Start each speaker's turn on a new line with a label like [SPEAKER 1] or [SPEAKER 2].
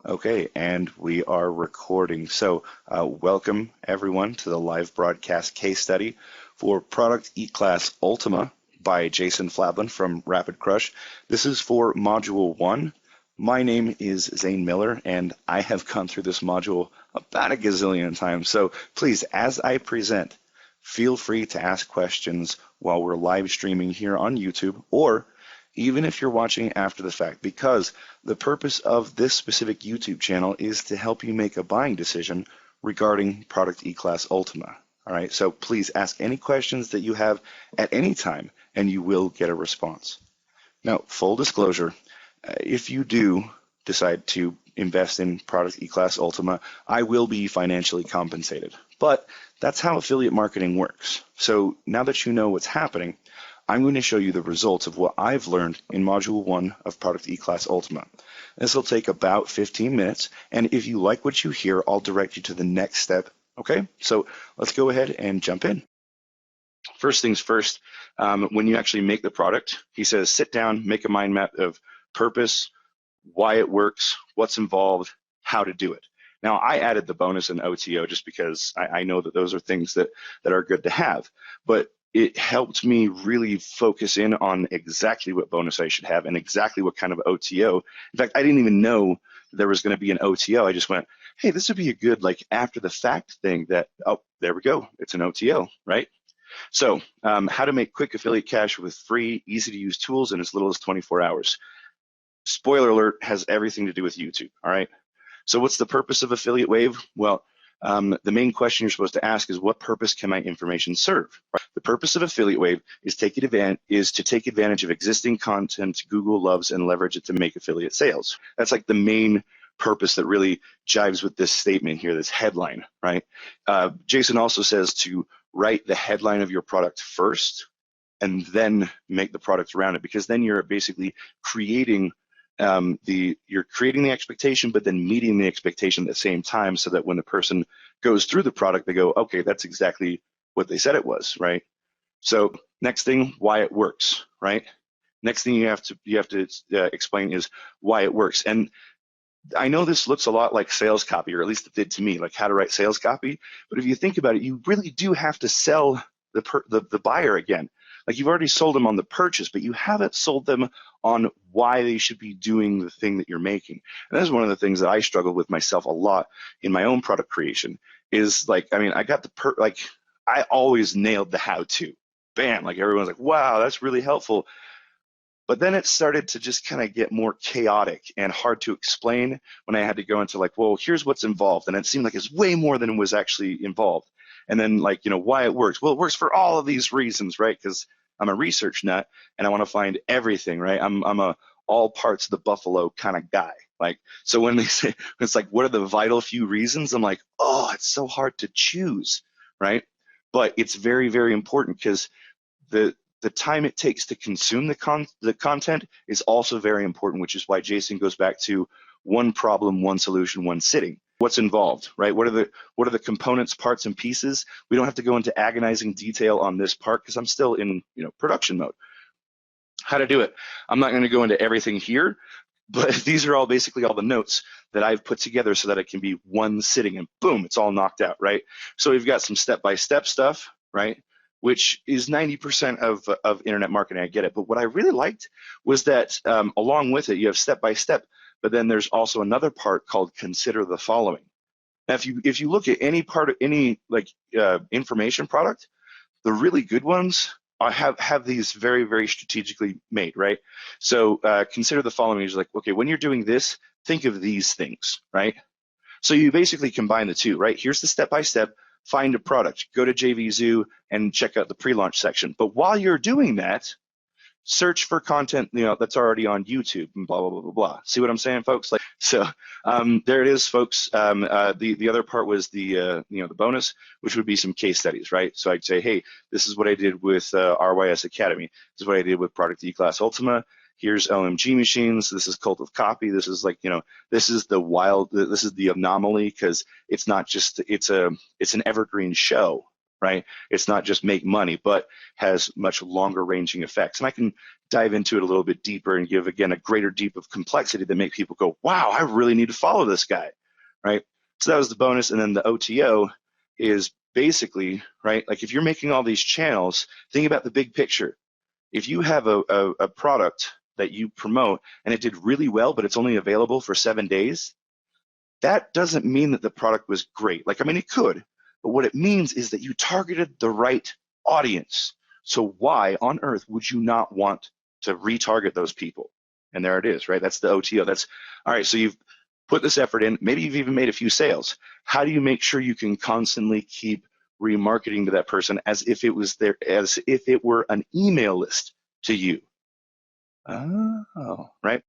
[SPEAKER 1] Okay, and we are recording. So, welcome everyone to the live broadcast case study for Product E-Class Ultima by Jason Fladlin from Rapid Crush. This is for Module 1. My name is Zane Miller, and I have gone through this module about a gazillion times. So please, as I present, feel free to ask questions while we're live streaming here on YouTube, or even if you're watching after the fact, because the purpose of this specific YouTube channel is to help you make a buying decision regarding Product E-Class Ultima. All right, so please ask any questions that you have at any time, and you will get a response. Now, full disclosure, if you do decide to invest in Product E-Class Ultima, I will be financially compensated. But that's how affiliate marketing works. So now that you know what's happening, I'm going to show you the results of what I've learned in Module 1 of Product E-Class Ultima. This will take about 15 minutes, and if you like what you hear, I'll direct you to the next step. Okay, so let's go ahead and jump in. First things first, when you actually make the product, he says sit down, make a mind map of purpose, why it works, what's involved, how to do it. Now, I added the bonus and OTO just because I know that those are things that are good to have, but it helped me really focus in on exactly what bonus I should have and exactly what kind of OTO. In fact, I didn't even know there was going to be an OTO. I just went, hey, this would be a good like after the fact thing that, oh, there we go. It's an OTO, right? So how to make quick affiliate cash with free, easy to use tools in as little as 24 hours. Spoiler alert, has everything to do with YouTube, all right? So what's the purpose of Affiliate Wave? Well, the main question you're supposed to ask is what purpose can my information serve? The purpose of Affiliate Wave is to take advantage of existing content Google loves and leverage it to make affiliate sales. That's like the main purpose that really jives with this statement here, this headline, right? Jason also says to write the headline of your product first and then make the product around it, because then you're basically creating you're creating the expectation, but then meeting the expectation at the same time, so that when the person goes through the product, they go, okay, that's exactly what they said it was, right? So next thing, why it works, right? Next thing you have to explain is why it works. And I know this looks a lot like sales copy, or at least it did to me, like how to write sales copy. But if you think about it, you really do have to sell the buyer again. Like you've already sold them on the purchase, but you haven't sold them on why they should be doing the thing that you're making. And that's one of the things that I struggle with myself a lot in my own product creation is like, I mean, I got I always nailed the how-to. Bam, like everyone's like, wow, that's really helpful. But then it started to just kind of get more chaotic and hard to explain when I had to go into like, well, here's what's involved. And it seemed like it's way more than was actually involved. And then like, why it works. Well, it works for all of these reasons, right? Because I'm a research nut and I want to find everything, right? I'm a all parts of the buffalo kind of guy. Like, so when they say, it's like, what are the vital few reasons? I'm like, oh, it's so hard to choose, right? But it's very, very important, because the time it takes to consume the content is also very important, which is why Jason goes back to one problem, one solution, one sitting. What's involved, right? What are the components, parts, and pieces? We don't have to go into agonizing detail on this part because I'm still in production mode. How to do it? I'm not going to go into everything here, but these are all basically all the notes that I've put together so that it can be one sitting and boom, it's all knocked out, right? So we've got some step-by-step stuff, right? Which is 90% of internet marketing, I get it. But what I really liked was that along with it, you have step-by-step, but then there's also another part called consider the following. Now, if you look at any part of any information product, the really good ones have these very, very strategically made, right? So consider the following is like, okay, when you're doing this, think of these things, right? So you basically combine the two, right? Here's the step-by-step, find a product, go to JVZoo and check out the pre-launch section. But while you're doing that, search for content that's already on YouTube and blah, blah, blah, blah, blah. See what I'm saying, folks? Like, so there it is, folks. The other part was the bonus, which would be some case studies, right? So I'd say, hey, this is what I did with RYS Academy. This is what I did with Product E-Class Ultima. Here's OMG machines. This is Cult of Copy. This is this is the anomaly, because it's not just, it's an evergreen show, right? It's not just make money, but has much longer ranging effects. And I can dive into it a little bit deeper and give, again, a greater deep of complexity that make people go, wow, I really need to follow this guy, right? So that was the bonus. And then the OTO is basically, right, like if you're making all these channels, think about the big picture. If you have a product that you promote and it did really well, but it's only available for 7 days, that doesn't mean that the product was great. Like, I mean, it could, but what it means is that you targeted the right audience. So why on earth would you not want to retarget those people? And there it is, right? That's the OTO. That's all right. So you've put this effort in. Maybe you've even made a few sales. How do you make sure you can constantly keep remarketing to that person as if it was there, as if it were an email list to you? Oh, right.